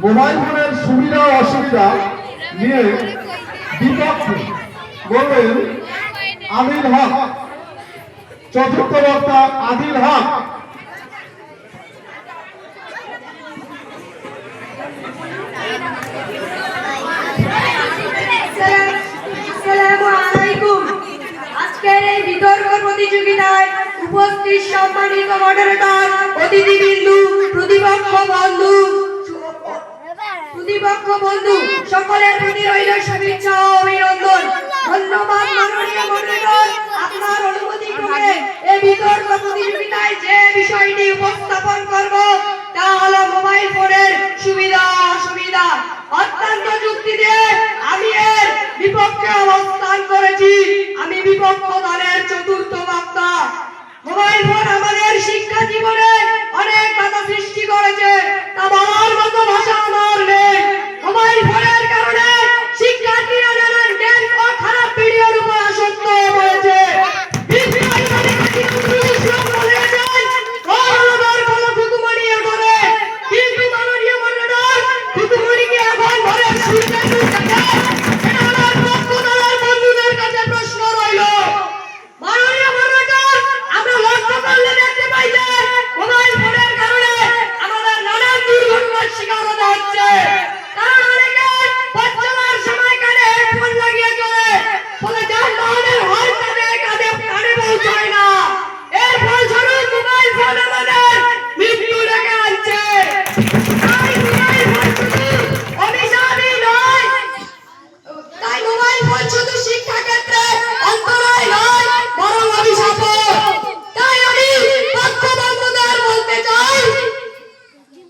Mobile ফোনের সুবিধা ও অসুবিধা নিয়ে বিপক্ষে বলবেন আদিল হক। চতুর্থ বক্তা আদিল হক। আজকের এই বিতর্ক প্রতিযোগিতায় উপস্থিত সম্মানিত মডারেটর, অতিথিবৃন্দ, প্রতিপক্ষ বন্ধু সকলের প্রতি রইল শুভেচ্ছা ও অভিনন্দন। ধন্যবাদ মাননীয় মডারেটর, আপনার অনুমতি ক্রমে এই বিতর্ক প্রতিযোগিতায় যে বিষয়টি উপস্থাপন করব তা হলো মোবাইল ফোনের সুবিধা অসুবিধা। অত্যন্ত যুক্তি দিয়ে আমি এর বিপক্ষে অবস্থান করেছি। আমি বিপক্ষ দলের চতুর্থ বক্তা। মোবাইল ফোন আমাদের শিক্ষা জীবনে অনেক বাধা সৃষ্টি করেছে, তা বলার মতো ভাষা আমার নেই। মোবাইল ফোনের কারণে শিক্ষার্থীরা নানান জ্ঞান ও খারাপ ভিডিওর উপর আসক্ত হয়ে পড়েছে। কিন্তু মাননীয় মডারেটর, খুকুমনি কি এখন ঘরে শুনতে বন্ধুদের কাছে প্রশ্ন রইল। মাননীয় মডারেটর, আমরা লক্ষ্য করলে দেখতে পাই যে মোবাইল ফোনের কারণে আমাদের নানান দুর্ঘটনার শিকার হতে হচ্ছে। কারণ অনেকে পথ চলার সময় কানে হেডফোন লাগিয়ে চলে, ফলে যানবাহনের হর্ন তাদের কানে পৌঁছায় না। এর ফলস্বরূপ মোবাইল ফোন আমাদের মৃত্যু ডেকে আনছে। তাই মোবাইল ফোন শুধু শিক্ষা ক্ষেত্রে অন্তরায় নয়, বরং অভিশাপ। তাই আমি পক্ষ বন্ধুদের বলতে চাই,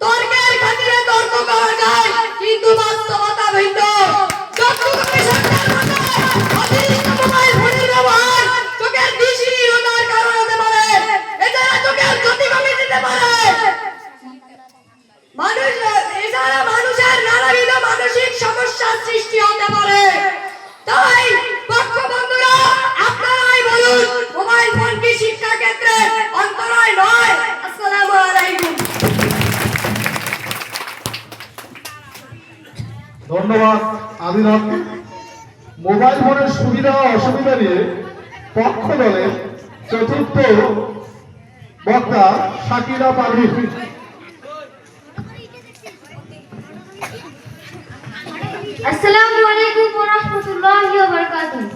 তর্কের খাতিরে তর্ক করা যায়, কিন্তু বাস্তবতা ভিন্ন। অতিরিক্ত মোবাইল ফোনের ব্যবহার চোখের দৃষ্টিহীনতার কারণ হতে পারে, এছাড়া চোখের ক্ষতি কমে যেতে পারে। এছাড়া মানুষের নানাবিধ মানসিক সমস্যার সৃষ্টি হতে পারে। তাই পক্ষ বন্ধুরা, আপনারাই বলুন, মোবাইল ফোন কি শিক্ষা ক্ষেত্রে অন্তরায় নয়? আসসালামু আলাইকুম। ধন্যবাদ আদিল হক। মোবাইল ফোনের সুবিধা ও অসুবিধা নিয়ে পক্ষ দলের চতুর্থ বক্তা শাকিরা পারভিন। আসসালামু আলাইকুম ওয়া রাহমাতুল্লাহি ওয়া বারাকাতুহু।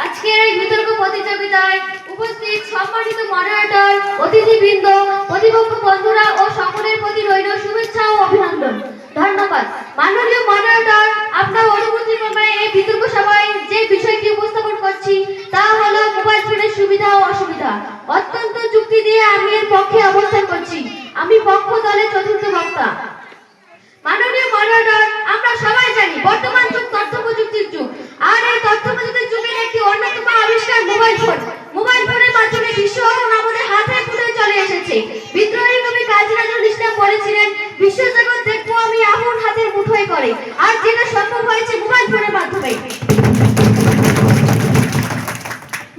আজকের এই বিতর্ক প্রতিযোগিতায় উপস্থিত সম্মানিত মডারেটর, অতিথিবৃন্দ, প্রতিপক্ষ বন্ধুরা ও সকলের প্রতি রইল শুভেচ্ছা ও অভিনন্দন। ধন্যবাদ মাননীয় মডারেটর, আপনার অনুমতি ক্রমে এই বিতর্ক সভায় যে বিষয়টি উপস্থাপন করছি তা হলো মোবাইল ফোনের সুবিধা ও অসুবিধা। অত্যন্ত যুক্তি দিয়ে আমি এর পক্ষে অবস্থান করছি। আমি পক্ষ দলের চতুর্থ বক্তা। মাননীয় মডারেটর, আমরা সবাই জানি বর্তমান যুগ তথ্য প্রযুক্তির যুগ, আর এই তথ্য প্রযুক্তির যুগের একটি অন্যতম আবিষ্কার মোবাইল ফোন। মোবাইল ফোনের মাধ্যমে বিশ্ব এখন আমাদের হাতের মুঠোয় চলে এসেছে। বিদ্রোহী কবি কাজী নজরুল ইসলাম বলেছিলেন, বিশ্বজগৎ দেখবো আমি আপন হাতের মুঠোয় করে, আর যেটা সম্ভব হয়েছে মোবাইল ফোনের মাধ্যমে।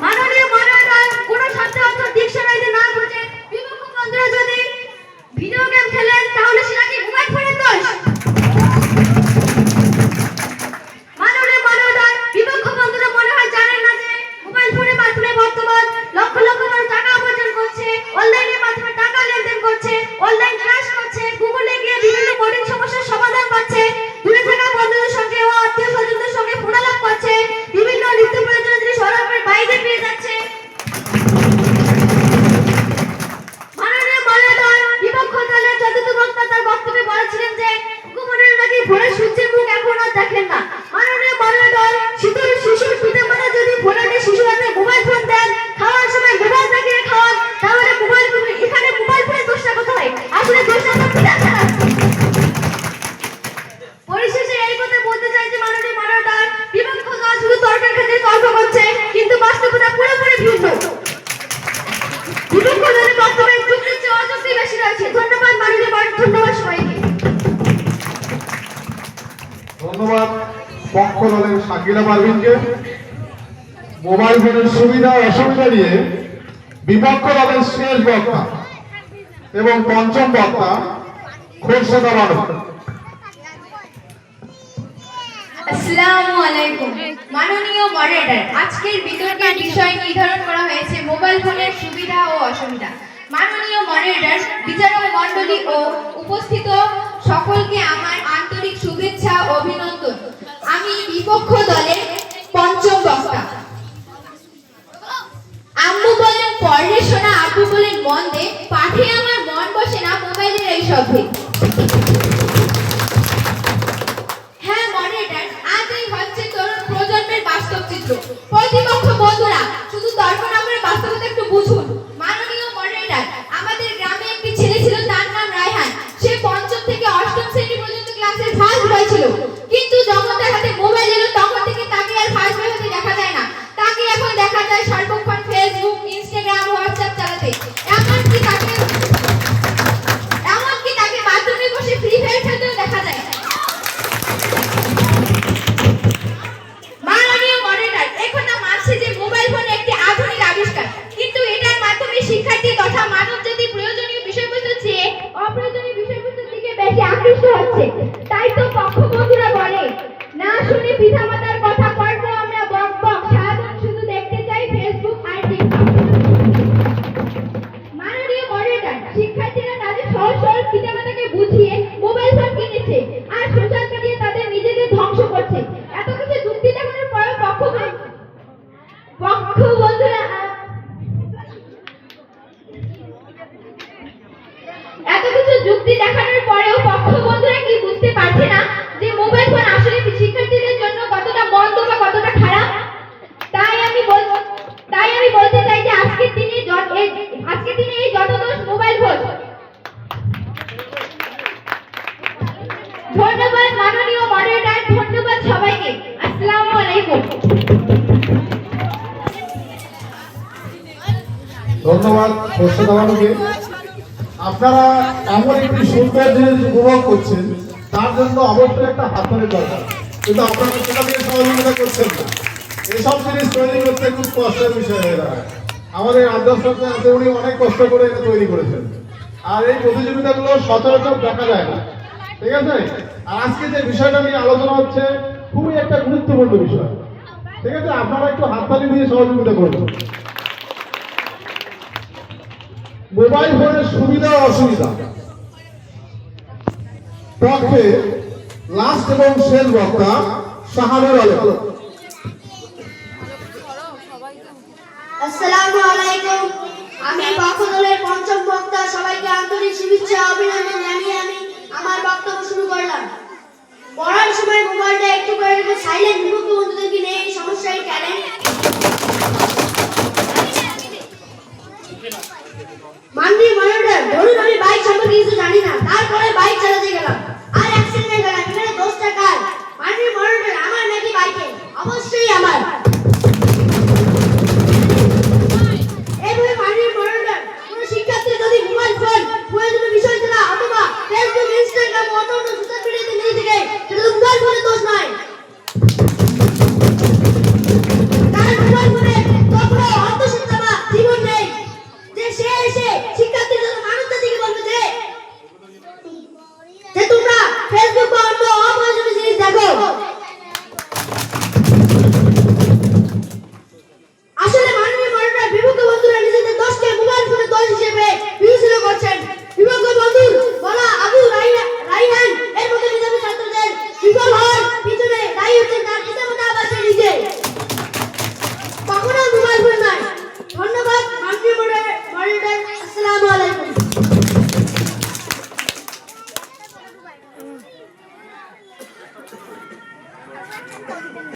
মাননীয় মডারেটর, কোন শব্দ অর্থ ডিকশনারিতে না বুঝে বিপক্ষ বন্ধুরা যদি ভিডিও গেম খেলেন তাহলে সেটা কি মোবাইল ফোনের দোষ? মাননীয় মডারেটর, বিপক্ষ বন্ধুরা মনে হয় জানেন না যে মোবাইল ফোনের মাধ্যমে বর্তমান লক্ষ লক্ষ মানুষ টাকা উপার্জন করছে, অনলাইনের মাধ্যমে টাকা লেনদেন করছে, অনলাইন ক্লাস করছে, গুগলে গিয়ে বিভিন্ন কঠিন সমস্যার সমাধান পাচ্ছে, দূরে থাকা বন্ধুদের সঙ্গে ও আত্মীয় স্বজনদের সঙ্গে ফোনালাপ করছে, বিভিন্ন নিত্য প্রয়োজনীয় জিনিস অর্ডার করে বাইরে পেয়ে যাচ্ছে। মাননীয় মডারেটর, বিপক্ষ দলের চতুর্থ বক্তা তার বক্তব্যে বলেছিলেন যে হুকুমনের নাকি ভোরের সূর্যের মুখ এখন আর দেখেন না। মাননীয় মডারেটর, শিশুর পিতামাতা যদি ভোরের শিশু হাতে মোবাইল ফোন দেন, খাওয়ার সময় মোবাইল দেখিয়ে খাওয়ান, তাহলে মোবাইল ফোন এখানে মোবাইল ফোনের দোষটা কোথায়? আসলে দোষটা তো পিতামাতার। পরিশেষে এই কথা বলতে চাই যে মাননীয় মডারেটর, বিপক্ষ দল শুধু তর্কের ক্ষেত্রে তর্ক করছে, কিন্তু বাস্তবতা পুরোপুরি ভিন্ন। বিপক্ষ দলের বক্তব্যে যুক্তির চেয়ে অযুক্তি বেশি রয়েছে। ধন্যবাদ মাননীয় মডারেটর, ধন্যবাদ সবাইকে। ধন্যবাদ পক্ষ দলের শাকিরা পারভিনকে। মোবাইল ফোনের সুবিধা ও অসুবিধা নিয়ে বিপক্ষ দলের শেষ বক্তা এবং পঞ্চম বক্তা খোরশেদা বানু। আসসালামু আলাইকুম। মাননীয় মডারেটর, আজকের বিতর্কের বিষয় নির্ধারণ করা হয়েছে মোবাইল ফোনের সুবিধা ও অসুবিধা। মাননীয় মডারেটর, বিচারক মণ্ডলী ও উপস্থিত সকলকে আমার আন্তরিক শুভেচ্ছা ও অভিনন্দন। আমি বিপক্ষ দলের পঞ্চম বক্তা। আম্মু বলেন পড়ে শোনা, আব্বু বলেন মন দে, পাঠে আমার মন বসে না, মোবাইলের এই সবে। হ্যাঁ মডারেটর, আজ এই হচ্ছে তরুণ প্রজন্মের বাস্তব চিত্র। প্রতিপক্ষ বন্ধুরা, শুধু তর্ক না করে বাস্তবতা একটু বুঝুন। মাননীয় মডারেটর, আমাদের গ্রামে একটি ছেলে ছিল, তার নাম রায়হান। সে পঞ্চম থেকে অষ্টম শ্রেণী পর্যন্ত ক্লাসের ফার্স্ট বয় ছিল, কিন্তু যখন তার হাতে মোবাইল এলো তখন থেকে তাকে আর ফার্স্ট বয় হতে দেখা যায় না। তাকে এখন দেখা যায় সর্বক্ষণ ফেসবুক, ইনস্টাগ্রাম, হোয়াটসঅ্যাপ চালাতে। এমনকি তাকে বাথরুমে বসে ফ্রি ফায়ার খেলতেও দেখা যায়। মাননীয় মডারেটর, এখন মানছে যে মোবাইল ফোন একটি আধুনিক আবিষ্কার, কিন্তু এটার মাধ্যমে শিক্ষার্থী তথা মানব জাতি প্রয়োজনীয় বিষয়বস্তুর চেয়ে অপ্রয়োজনীয় বিষয়বস্তুর দিকে বেশি আকৃষ্ট হচ্ছে। তাই তো পক্ষ বন্ধুরা বলে, না শুনে পিতামাতার কথা করবো আমরা বক বক, সারাদিন শুধু দেখতে চাই ফেসবুক আর টিকটক। মাননীয় মডারেটর, শিক্ষার্থীরা তাদের সহজ সরল পিতামাতাকে বুঝিয়ে মোবাইল ফোন কিনেছে আর সোশ্যাল মিডিয়া তাদের নিজেদের ধ্বংস করছে। এত কিছু যুক্তি দেখানোর পরেও পক্ষ বন্ধুরা কি বুঝতে পারছে না যে মোবাইল ফোন আসলে শিক্ষার্থীদের জন্য কতটা মন্দ বা কতটা খারাপ? তাই আমি বলতে চাই যে আজকের দিনে এই যত দোষ মোবাইল ফোন। ধন্যবাদ মাননীয় মডারেটর, ধন্যবাদ সবাইকে। আসসালামু আলাইকুম। ধন্যবাদ প্রশ্ন দেওয়ানোকে। আপনারা এমন একটি সুন্দর জিনিস উপভোগ করছেন, তার জন্য অবশ্যই একটা হাততালির দরকার, কিন্তু আপনারা সেটা দিয়ে সহযোগিতা করছেন না। এসব জিনিস তৈরি করতে খুব কষ্টের বিষয় হয়ে দাঁড়ায়। আমাদের আদর্শকে আছে, উনি অনেক কষ্ট করে এটা তৈরি করেছেন, আর এই প্রতিযোগিতাগুলো সচরাচর দেখা যায় না, ঠিক আছে? আর আজকে যে বিষয়টা নিয়ে আলোচনা হচ্ছে খুবই একটা গুরুত্বপূর্ণ বিষয়, ঠিক আছে? আপনারা একটু হাততালি দিয়ে সহযোগিতা করবেন। মোবাইল ফোনের সুবিধা ও অসুবিধা পক্ষে লাস্ট এবং শেষ বক্তা শাহানুর আলম। আসসালামু আলাইকুম। আমি পক্ষ দলের পঞ্চম বক্তা, সবাইকে আন্তরিক শুভেচ্ছা অভিনন্দন জানিয়ে আমি আমার বক্তব্য শুরু করলাম। পড়ার সময় মোবাইলটা একটু করে রেখে সাইলেন্ট বিভক্ত বন্ধুদেরকে নিয়ে এই সমস্যায় কেন মাননীয় মডারেটর, ধরুন আমি বাইক সম্পর্কে কিছু জানি না, তারপরে বাইক চালাতে গেলাম।